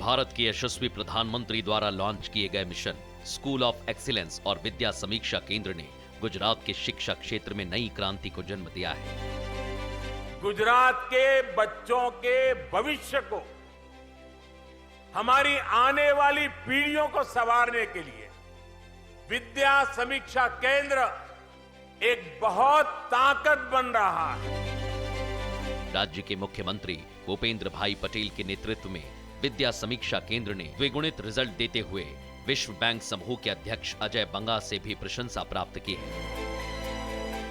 भारत के यशस्वी प्रधानमंत्री द्वारा लॉन्च किए गए मिशन स्कूल ऑफ एक्सीलेंस और विद्या समीक्षा केंद्र ने गुजरात के शिक्षा क्षेत्र में नई क्रांति को जन्म दिया है। गुजरात के बच्चों के भविष्य को, हमारी आने वाली पीढ़ियों को संवारने के लिए विद्या समीक्षा केंद्र एक बहुत ताकत बन रहा है। राज्य के मुख्यमंत्री भूपेंद्र भाई पटेल के नेतृत्व में विद्या समीक्षा केंद्र ने द्विगुणित रिजल्ट देते हुए विश्व बैंक समूह के अध्यक्ष अजय बंगा से भी प्रशंसा प्राप्त की है।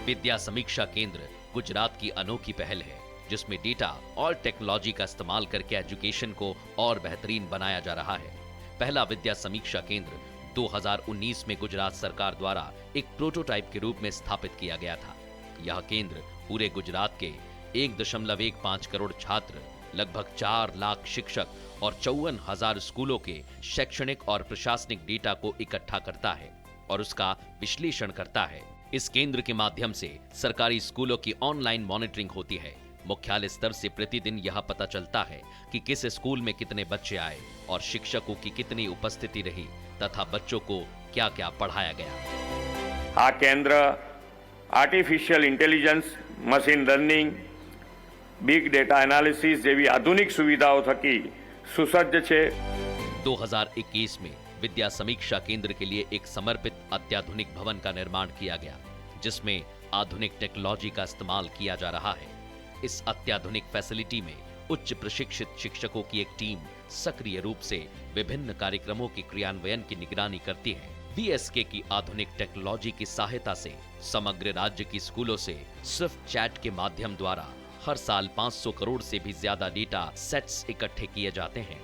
विद्या समीक्षा केंद्र गुजरात की अनोखी पहल है, जिसमें डेटा और टेक्नोलॉजी का इस्तेमाल करके एजुकेशन को और बेहतरीन बनाया जा रहा है। पहला विद्या समीक्षा केंद्र 2019 में गुजरात सरकार द्वारा एक प्रोटोटाइप के रूप में स्थापित किया गया था। यह केंद्र पूरे गुजरात के 1.15 करोड़ छात्र, लगभग 4 लाख शिक्षक और 54,000 स्कूलों के शैक्षणिक और प्रशासनिक डेटा को इकट्ठा करता है और उसका विश्लेषण करता है। इस केंद्र के माध्यम से सरकारी स्कूलों की ऑनलाइन मॉनिटरिंग होती है। मुख्यालय स्तर से प्रतिदिन यह पता चलता है कि किस स्कूल में कितने बच्चे आए और शिक्षकों की कितनी उपस्थिति रही तथा बच्चों को क्या क्या पढ़ाया गया। आ केंद्र artificial intelligence, machine learning, big data analysis જેવી આધુનિક સુવિધાઓ થકી સુસજ્જ છે। 2021 में विद्या समीक्षा केंद्र के लिए एक समर्पित अत्याधुनिक भवन का निर्माण किया गया, जिसमें आधुनिक टेक्नोलॉजी का इस्तेमाल किया जा रहा है। इस अत्याधुनिक फैसिलिटी में उच्च प्रशिक्षित शिक्षकों की एक टीम सक्रिय रूप से विभिन्न कार्यक्रमों के क्रियान्वयन की निगरानी करती है। वीएसके की आधुनिक टेक्नोलॉजी की सहायता से समग्र राज्य की स्कूलों से स्विफ्ट चैट के माध्यम द्वारा हर साल 500 करोड़ से भी ज्यादा डेटा सेट्स इकट्ठे किए जाते हैं।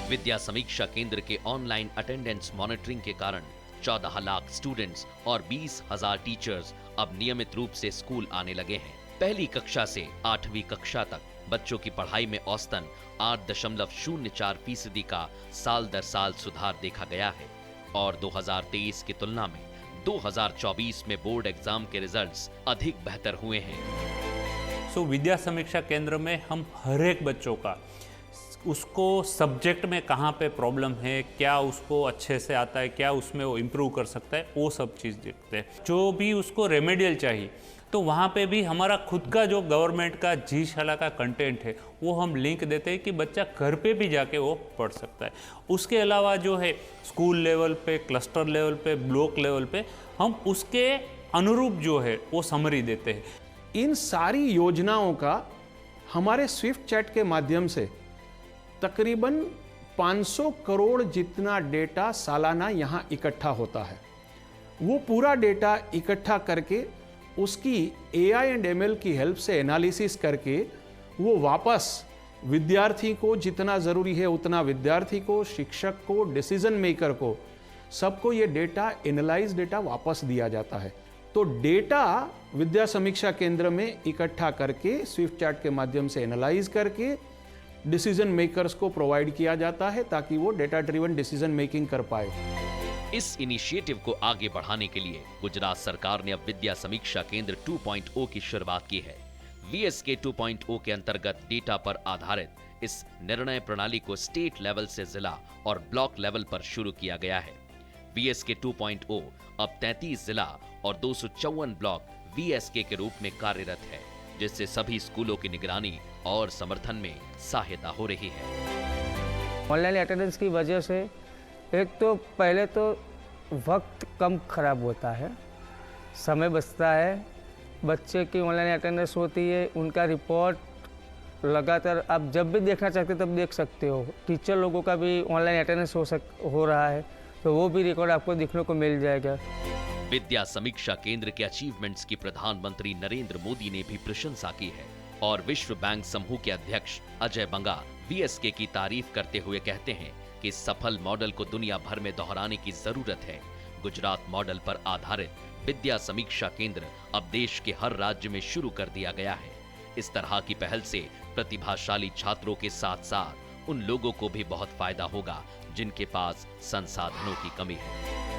विद्या समीक्षा केंद्र के ऑनलाइन अटेंडेंस मॉनिटरिंग के कारण 14 लाख स्टूडेंट्स और 20,000 टीचर्स अब नियमित रूप से स्कूल आने लगे हैं। पहली कक्षा से 8वीं कक्षा तक बच्चों की पढ़ाई में औसतन 8.04% का साल दर साल सुधार देखा गया है और 2023 की तुलना में 2024 में बोर्ड एग्जाम के रिजल्ट्स अधिक बेहतर हुए हैं। विद्या समीक्षा केंद्र में हम हर एक बच्चों का, उसको सब्जेक्ट में कहाँ पे प्रॉब्लम है, क्या उसको अच्छे से आता है, क्या उसमें वो इम्प्रूव कर सकता है, वो सब चीज़ देखते हैं। जो भी उसको रेमेडियल चाहिए तो वहाँ पे भी हमारा खुद का जो गवर्नमेंट का जी शाला का कंटेंट है वो हम लिंक देते हैं कि बच्चा घर पे भी जाके वो पढ़ सकता है। उसके अलावा जो है स्कूल लेवल पे, क्लस्टर लेवल पे, ब्लॉक लेवल पे हम उसके अनुरूप जो है वो समरी देते हैं। इन सारी योजनाओं का हमारे स्विफ्ट चैट के माध्यम से तकरीबन 500 करोड़ जितना डेटा सालाना यहाँ इकट्ठा होता है। वो पूरा डेटा इकट्ठा करके उसकी AI एंड ML की हेल्प से एनालिसिस करके वो वापस विद्यार्थी को जितना ज़रूरी है उतना विद्यार्थी को, शिक्षक को, डिसीजन मेकर को, सबको ये डेटा एनालाइज डेटा वापस दिया जाता है। तो डेटा विद्या समीक्षा केंद्र में इकट्ठा करके स्विफ्ट चैट के माध्यम से एनालाइज करके डिसीजन मेकर्स को प्रोवाइड किया जाता है ताकि वो डेटा ड्रिवन डिसीजन मेकिंग कर पाए। इस इनिशिएटिव को आगे बढ़ाने के लिए गुजरात सरकार ने अब विद्या समीक्षा केंद्र 2.0 की शुरुआत की है। वीएसके 2.0 के अंतर्गत डेटा पर आधारित इस निर्णय प्रणाली को स्टेट लेवल से जिला और ब्लॉक लेवल पर शुरू किया गया है। वीएसके 2.0 अब 33 जिला और 254 ब्लॉक वीएसके के रूप में कार्यरत है, जिससे सभी स्कूलों की निगरानी और समर्थन में सहायता हो रही है। ऑनलाइन अटेंडेंस की वजह से एक तो पहले तो वक्त कम खराब होता है, समय बचता है, बच्चे की ऑनलाइन अटेंडेंस होती है, उनका रिपोर्ट लगातार आप जब भी देखना चाहते तब देख सकते हो। टीचर लोगों का भी ऑनलाइन अटेंडेंस हो रहा है तो वो भी रिकॉर्ड आपको देखने को मिल जाएगा। विद्या समीक्षा केंद्र के अचीवमेंट्स की प्रधानमंत्री नरेंद्र मोदी ने भी प्रशंसा की है और विश्व बैंक समूह के अध्यक्ष अजय बंगा वीएसके की तारीफ करते हुए कहते हैं कि इस सफल मॉडल को दुनिया भर में दोहराने की जरूरत है। गुजरात मॉडल पर आधारित विद्या समीक्षा केंद्र अब देश के हर राज्य में शुरू कर दिया गया है। इस तरह की पहल से प्रतिभाशाली छात्रों के साथ साथ उन लोगों को भी बहुत फायदा होगा जिनके पास संसाधनों की कमी है।